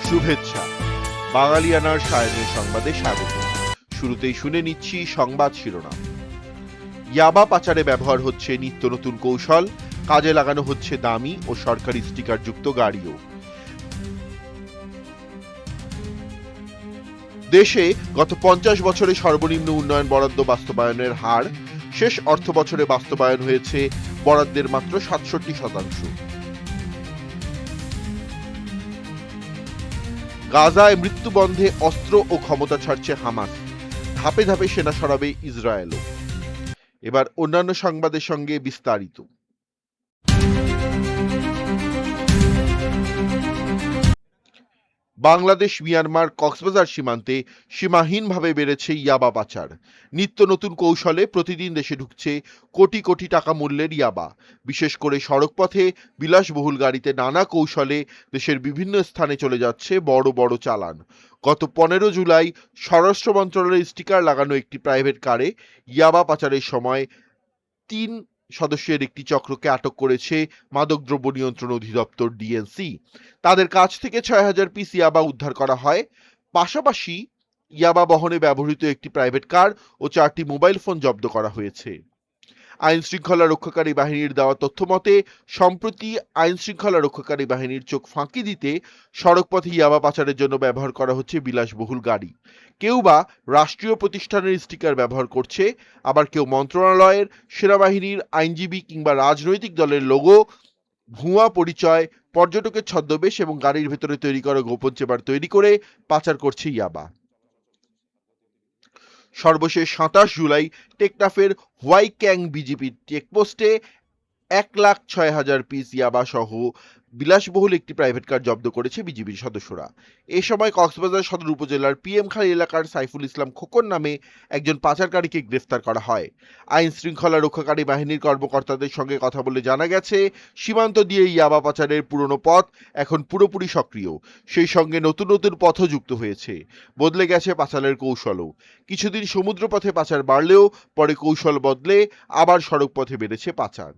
শুভেচ্ছা। বাঙালিয়ানার সায়নের সংবাদে স্বাগত। শুরুতেই শুনে নিচ্ছি সংবাদ শিরোনাম। ইয়াবা পাচারে ব্যবহার হচ্ছে নিত্য নতুন কৌশল, কাজে লাগানো হচ্ছে দামি ও সরকারি স্টিকার যুক্ত গাড়িও। দেশে গত 50 বছরে সর্বনিম্ন উন্নয়ন বরাদ্দ বাস্তবায়নের হার, শেষ অর্থ বছরে বাস্তবায়ন হয়েছে বরাদ্দের মাত্র 67%। গাজায় মৃত্যুবন্ধে অস্ত্র ও ক্ষমতা ছাড়ছে হামাস, ধাপে ধাপে সেনা সরাবে ইসরায়েলও। এবার অন্যান্য সংবাদের সঙ্গে বিস্তারিত। বাংলাদেশ মিয়ানমার কক্সবাজার সীমান্তে সীমাহীনভাবে বেড়েছে ইয়াবা পাচার। নিত্য নতুন কৌশলে প্রতিদিন দেশে ঢুকছে কোটি কোটি টাকা মূল্যের ইয়াবা। বিশেষ করে সড়কপথে বিলাসবহুল গাড়িতে নানা কৌশলে দেশের বিভিন্ন স্থানে চলে যাচ্ছে বড় বড় চালান। গত 15 জুলাই স্বরাষ্ট্র মন্ত্রণালয়ের স্টিকার লাগানো একটি প্রাইভেট কারে ইয়াবা পাচারের সময় 3 সদস্যের একটি চক্রকে আটক করেছে মাদকদ্রব্য নিয়ন্ত্রণ অধিদপ্তর ডিএনসি। তাদের কাছ থেকে 6000 পিস ইয়াবা উদ্ধার করা হয়। পাশাপাশি ইয়াবা বহনে ব্যবহৃত একটি প্রাইভেট কার ও 4টি মোবাইল ফোন জব্দ করা হয়েছে। আইন শৃঙ্খলা রক্ষাকারী বাহিনীর দেওয়া তথ্য মতে সম্প্রতি আইন শৃঙ্খলা রক্ষাকারী বাহিনীর চোখ ফাঁকি দিতে সড়কপথে ইয়াবা পাচারের জন্য ব্যবহার করা হচ্ছে বিলাসবহুল গাড়ি। কেউ বা রাষ্ট্রীয় প্রতিষ্ঠানের স্টিকার ব্যবহার করছে, আবার কেউ মন্ত্রণালয়ের, সেনাবাহিনীর, আইনজীবী কিংবা রাজনৈতিক দলের লোগো, ভুয়া পরিচয়, পর্যটকের ছদ্মবেশ এবং গাড়ির ভেতরে তৈরি করা গোপন চেম্বার তৈরি করে পাচার করছে ইয়াবা। সর্বশেষ 27 জুলাই টেকনাফের হোয়াইক্যাং বিজিপি চেকপোস্টে 1,06,000 পিস ইয়াবা সহ বিলাসবহুল একটি প্রাইভেট কার জব্দ করেছে বিজিবির সদস্যরা। এ সময় কক্সবাজার সদর উপজেলার পিএমখালী এলাকার সাইফুল ইসলাম খোকন নামে একজন পাচারকারীকে গ্রেফতার করা হয়। আইন শৃঙ্খলা রক্ষাকারী বাহিনীর কর্মকর্তাদের সঙ্গে কথা বলে জানা গেছে, সীমান্ত দিয়ে ইয়াবা পাচারের পুরনো পথ এখন পুরোপুরি সক্রিয়। সেই সঙ্গে নতুন নতুন পথও যুক্ত হয়েছে। বদলে গেছে পাচারের কৌশলও। কিছুদিন সমুদ্র পথে পাচার বাড়লেও পরে কৌশল বদলে আবার সড়ক পথে বেড়েছে পাচার।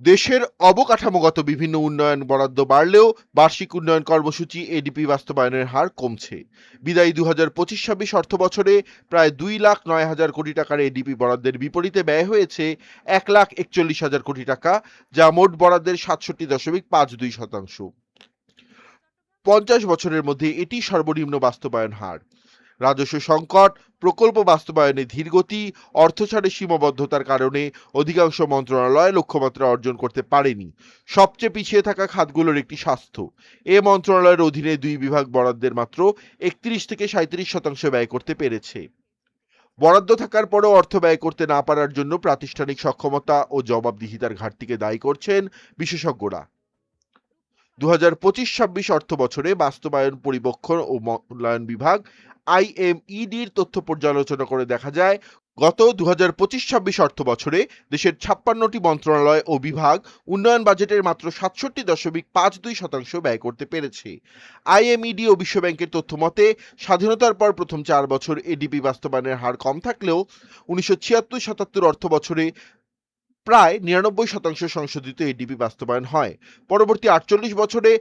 দেশের অবকাঠামোগত বিভিন্ন উন্নয়ন বরাদ্দ বাড়লেও বার্ষিক উন্নয়ন কর্মসূচি এডিপি বাস্তবায়নের হার কমছে। বিদায়ী 2025-26 অর্থ বছরে প্রায় 2,09,000 কোটি টাকার এডিপি বরাদ্দের বিপরীতে ব্যয় হয়েছে 1,41,000 কোটি টাকা, যা মোট বরাদ্দের 67.52%। 50 বছরের মধ্যে এটি সর্বনিম্ন বাস্তবায়ন হার। রাজস্ব সংকট, প্রকল্প বাস্তবায়নে ধীরগতি, অর্থছাড়ের সীমাবদ্ধতার কারণে অধিকাংশ মন্ত্রণালয় লক্ষ্যমাত্রা অর্জন করতে পারেনি। সবচেয়ে পিছিয়ে থাকা খাতগুলোর একটি স্বাস্থ্য। এ মন্ত্রণালয়ের অধীনে 2 বিভাগ বরাদ্দের মাত্র 31-37% ব্যয় করতে পেরেছে। বরাদ্দ থাকার পরেও অর্থ ব্যয় করতে না পারার জন্য প্রাতিষ্ঠানিক সক্ষমতা ও জবাবদিহিতার ঘাটতিকে দায়ী করছেন বিশেষজ্ঞরা। 2025-26 অর্থ বছরে বাস্তবায়ন পরিবক্ষণ ও মূল্যায়ন বিভাগ আইএমইডির তথ্য পর্যালোচনা করে দেখা যায়, গত 2025-26 অর্থ বছরে দেশের 56টি মন্ত্রণালয় ও বিভাগ উন্নয়ন বাজেটের মাত্র 67.52% ব্যয় করতে পেরেছে। আইএমইডি ও বিশ্বব্যাংকের তথ্য মতে স্বাধীনতার পর প্রথম 4 বছর এডিপি বাস্তবায়নের হার কম থাকলেও 1976-77 অর্থ বছরে প্রায় 99% সংশোধিত এডিপি বাস্তবায়ন হয়। পরবর্তী 48 বছরে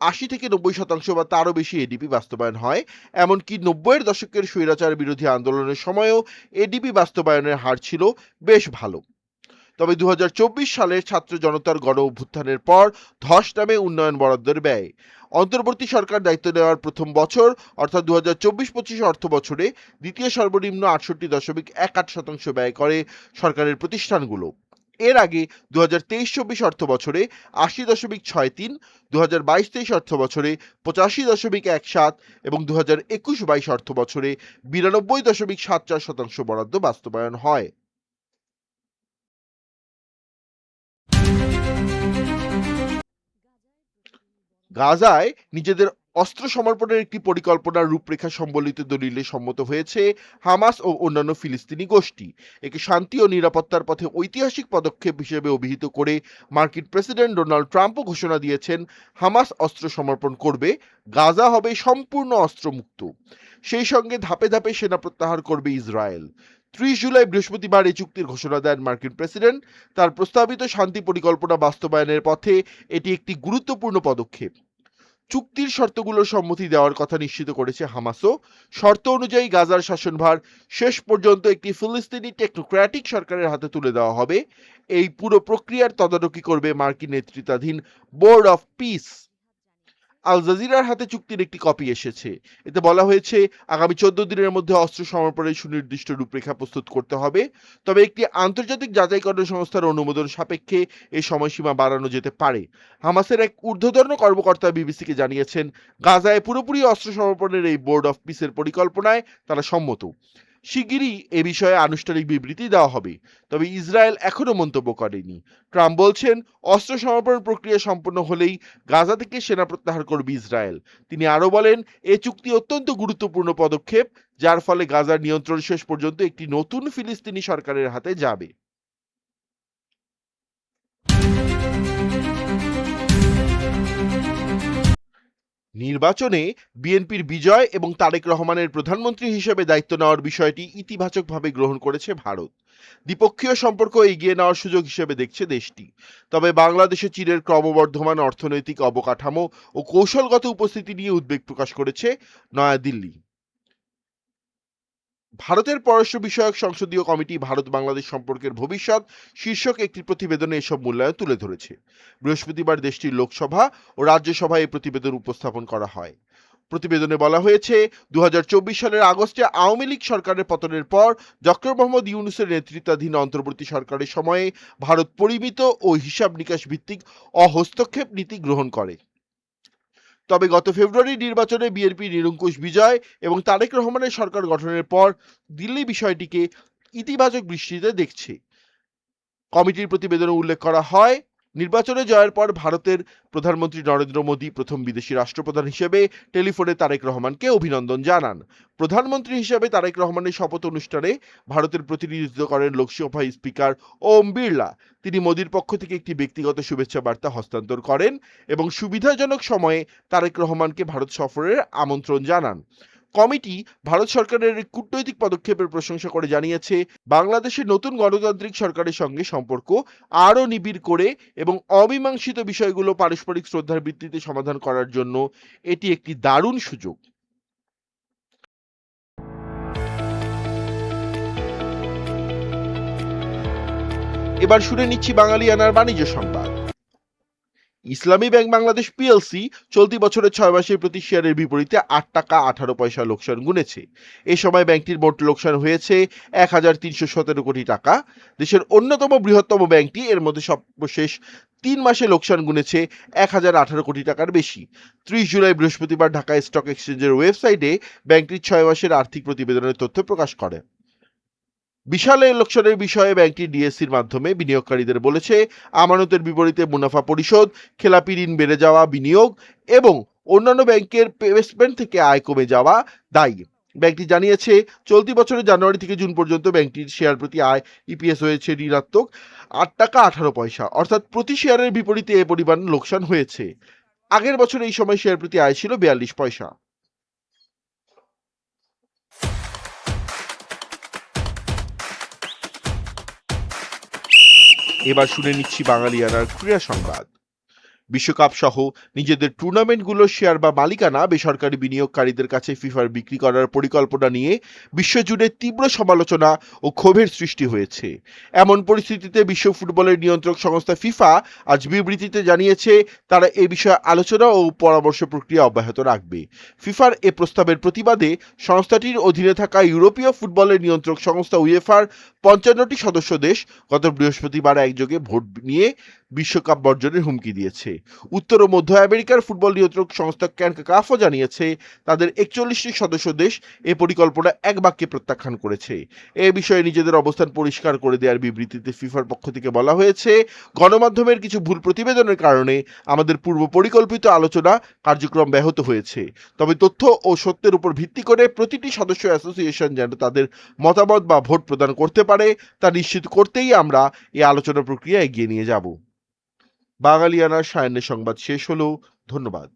80-90% বা তারও বেশি এডিপি বাস্তবায়ন হয়। এমনকি 90-এর দশকের স্বৈরাচার বিরোধী আন্দোলনের সময়ও এডিপি বাস্তবায়নের হার ছিল বেশ ভালো। তবে 2024 সালের ছাত্র জনতার গণ অভ্যুত্থানের পর ধস নামে উন্নয়ন বরাদ্দের ব্যয়। অন্তর্বর্তী সরকার দায়িত্ব নেওয়ার প্রথম বছর অর্থাৎ 2024-25 অর্থ বছরে দ্বিতীয় সর্বনিম্ন 68.18% ব্যয় করে সরকারের প্রতিষ্ঠানগুলো। এর আগে 2023-24 অর্থ বছরে 80.63, 2022-23 অর্থ বছরে 85.17 এবং 2021-22 অর্থ বছরে 92.74% বরাদ্দ বাস্তবায়ন হয়। গাজায় নিজেদের অস্ত্র সমর্পণের একটি পরিকল্পনার রূপরেখা সম্বলিত দলিলে সম্মত হয়েছে হামাস ও অন্যান্য ফিলিস্তিনি গোষ্ঠী। একে শান্তি ও নিরাপত্তার পথে ঐতিহাসিক পদক্ষেপ হিসেবে অভিহিত করে মার্কিন প্রেসিডেন্ট ডোনাল্ড ট্রাম্পও ঘোষণা দিয়েছেন, হামাস অস্ত্র সমর্পণ করবে, গাজা হবে সম্পূর্ণ অস্ত্রমুক্ত। সেই সঙ্গে ধাপে ধাপে সেনা প্রত্যাহার করবে ইসরায়েল। 30 জুলাই বৃহস্পতিবার এই চুক্তির ঘোষণা দেন মার্কিন প্রেসিডেন্ট। তার প্রস্তাবিত শান্তি পরিকল্পনা বাস্তবায়নের পথে এটি একটি গুরুত্বপূর্ণ পদক্ষেপ। চুক্তির শর্তগুলোর সম্মতি দেওয়ার কথা নিশ্চিত করেছে হামাসও। শর্ত অনুযায়ী গাজার শাসনভার শেষ পর্যন্ত একটি ফিলিস্তিনি টেকনোক্র্যাটিক সরকারের হাতে তুলে দেওয়া হবে। এই পুরো প্রক্রিয়ার তদারকি করবে মার্কিন নেতৃত্বাধীন বোর্ড অফ পিস। আল জাজিরার হাতে চুক্তির একটি কপি এসেছে। এতে বলা হয়েছে আগামী 14 দিনের মধ্যে অস্ত্র সমর্পণের সুনির্দিষ্ট রূপরেখা প্রস্তুত করতে হবে। তবে একটি আন্তর্জাতিক যাচাইকরণ সংস্থার অনুমোদন সাপেক্ষে এই সময়সীমা বাড়ানো যেতে পারে। হামাসের এক ঊর্ধ্বতন কর্মকর্তা বিবিসিকে জানিয়েছেন, গাজায় পুরোপুরি অস্ত্র সমর্পণের এই বোর্ড অফ পিসের পরিকল্পনায় তারা সম্মত। শিগগিরই এ বিষয়ে আনুষ্ঠানিক বিবৃতি দেওয়া হবে। তবে ইসরায়েল এখনো মন্তব্য করেনি। ট্রাম্প বলছেন, অস্ত্র সমর্পণ প্রক্রিয়া সম্পন্ন হলেই গাজা থেকে সেনা প্রত্যাহার করবে ইসরায়েল। তিনি আরও বলেন, এ চুক্তি অত্যন্ত গুরুত্বপূর্ণ পদক্ষেপ, যার ফলে গাজার নিয়ন্ত্রণ শেষ পর্যন্ত একটি নতুন ফিলিস্তিনি সরকারের হাতে যাবে। নির্বাচনে বিএনপির বিজয় এবং তারেক রহমানের প্রধানমন্ত্রী হিসেবে দায়িত্ব নেওয়ার বিষয়টি ইতিবাচকভাবে গ্রহণ করেছে ভারত। দ্বিপক্ষীয় সম্পর্ক এগিয়ে নেওয়ার সুযোগ হিসেবে দেখছে দেশটি। তবে বাংলাদেশে চীনের ক্রমবর্ধমান অর্থনৈতিক অবকাঠামো ও কৌশলগত উপস্থিতি নিয়ে উদ্বেগ প্রকাশ করেছে নয়াদিল্লি। ভারতের পররাষ্ট্র বিষয়ক সংসদীয় কমিটি ভারত বাংলাদেশ সম্পর্কের ভবিষ্যৎ শীর্ষক একটি প্রতিবেদনে এসব মূল্যায়ন তুলে ধরেছে। বৃহস্পতিবার দেশটির লোকসভা ও রাজ্যসভায় এই প্রতিবেদন উপস্থাপন করা হয়। প্রতিবেদনে বলা হয়েছে, 2024 সালের আগস্টে আওয়ামী লীগ সরকারের পতনের পর ডক্টর মোহাম্মদ ইউনূসের নেতৃত্বাধীন অন্তর্বর্তী সরকারের সময়ে ভারত পরিমিত ও হিসাব নিকাশ ভিত্তিক অহস্তক্ষেপ নীতি গ্রহণ করে। তবে গত ফেব্রুয়ারি নির্বাচনে বিএনপি নিরঙ্কুশ বিজয় এবং তারেক রহমানের সরকার গঠনের পর দিল্লি বিষয়টিকে ইতিবাচক দৃষ্টিতে দেখছে। কমিটির প্রতিবেদনে উল্লেখ করা হয়, নির্বাচনে জয়ের পর ভারতের প্রধানমন্ত্রী নরেন্দ্র মোদী প্রথম বিদেশি রাষ্ট্রপ্রধান হিসেবে টেলিফোনে তারেক রহমানকে অভিনন্দন জানান। প্রধানমন্ত্রী হিসেবে তারেক রহমানের শপথ অনুষ্ঠানে ভারতের প্রতিনিধিত্ব করেন লোকসভা স্পিকার ওম বিড়লা। তিনি মোদীর পক্ষ থেকে একটি ব্যক্তিগত শুভেচ্ছা বার্তা হস্তান্তর করেন এবং সুবিধাজনক সময়ে তারেক রহমানকে ভারত সফরের আমন্ত্রণ জানান। কমিটি ভারত সরকারের কূটনৈতিক পদক্ষেপের প্রশংসা করে জানিয়েছে, বাংলাদেশের নতুন গণতান্ত্রিক সরকারের সঙ্গে সম্পর্ক আরও নিবিড় করে এবং অমীমাংসিত বিষয়গুলো পারস্পরিক শ্রদ্ধার ভিত্তিতে সমাধান করার জন্য এটি একটি দারুণ সুযোগ। এবার শুনে নিচ্ছি বাঙালিয়ানার বাণিজ্য সংবাদ। ইসলামী ব্যাংক বাংলাদেশ পিএলসি চলতি বছরের 6 মাসের প্রতি শেয়ারের বিপরীতে 8 টাকা 18 পয়সা লোকসান গুনেছে। এ সময় ব্যাংকটির মোট লোকসান হয়েছে 1317 কোটি টাকা। দেশের অন্যতম বৃহত্তম ব্যাংকটি এর মধ্যে সর্বশেষ 3 মাসে লোকসান গুনেছে 1018 কোটি টাকার বেশি। 30 জুলাই বৃহস্পতিবার ঢাকা স্টক এক্সচেঞ্জের ওয়েবসাইটে ব্যাংকটির 6 মাসের আর্থিক প্রতিবেদনের তথ্য প্রকাশ করে। বিশাল এই লোকসানের বিষয়ে ব্যাংকটি ডিএসসির মাধ্যমে বিনিয়োগকারীদের বলেছে, আমানতের বিপরীতে মুনাফা পরিশোধ, খেলাপি ঋণ বেড়ে যাওয়া, বিনিয়োগ এবং অন্যান্য ব্যাংকের প্লেসমেন্ট থেকে আয় কমে যাওয়া দায়ী। ব্যাংকটি জানিয়েছে, চলতি বছরের জানুয়ারি থেকে জুন পর্যন্ত ব্যাংকটির শেয়ার প্রতি আয় ইপিএস হয়েছে ঋণাত্মক 8 টাকা 18 পয়সা, অর্থাৎ প্রতি শেয়ারের বিপরীতে এ পরিমাণ লোকসান হয়েছে। আগের বছর এই সময় শেয়ার প্রতি আয় ছিল 42 পয়সা। এবার শুনে নিচ্ছি বাঙালিয়ানার ক্রীড়া সংবাদ। বিশ্বকাপ সহ নিজেদের টুর্নামেন্টগুলোর শেয়ার বা মালিকানা বেসরকারি বিনিয়োগকারীদের কাছে ফিফার বিক্রি করার পরিকল্পনা নিয়ে বিশ্বজুড়ে তীব্র সমালোচনা ও ক্ষোভের সৃষ্টি হয়েছে। এমন পরিস্থিতিতে বিশ্ব ফুটবলের নিয়ন্ত্রক সংস্থা ফিফা আজ বিবৃতিতে জানিয়েছে, তারা এ বিষয়ে আলোচনা ও পরামর্শ প্রক্রিয়া অব্যাহত রাখবে। ফিফার এ প্রস্তাবের প্রতিবাদে সংস্থাটির অধীনে থাকা ইউরোপীয় ফুটবলের নিয়ন্ত্রক সংস্থা উয়েফার 55টি সদস্য দেশ গত বৃহস্পতিবার একযোগে ভোট নিয়ে বিশ্বকাপ বর্জনের হুমকি দিয়েছে। উত্তর ও মধ্য আমেরিকার ফুটবল নিয়ন্ত্রক সংস্থা ক্যানকাকাফও জানিয়েছে, তাদের 41টি সদস্য দেশ এ পরিকল্পনা এক বাক্যে প্রত্যাখ্যান করেছে। এ বিষয়ে নিজেদের অবস্থান পরিষ্কার করে দেওয়ার বিবৃতিতে ফিফার পক্ষ থেকে বলা হয়েছে, গণমাধ্যমের কিছু ভুল প্রতিবেদনের কারণে আমাদের পূর্ব পরিকল্পিত আলোচনা কার্যক্রম ব্যাহত হয়েছে। তবে তথ্য ও সত্যের উপর ভিত্তি করে প্রতিটি সদস্য অ্যাসোসিয়েশন যেন তাদের মতামত বা ভোট প্রদান করতে পারে তা নিশ্চিত করতেই আমরা এই আলোচনা প্রক্রিয়া এগিয়ে নিয়ে যাব। বাঙালিয়ানার সায়ান্নের সংবাদ শেষ হলো। ধন্যবাদ।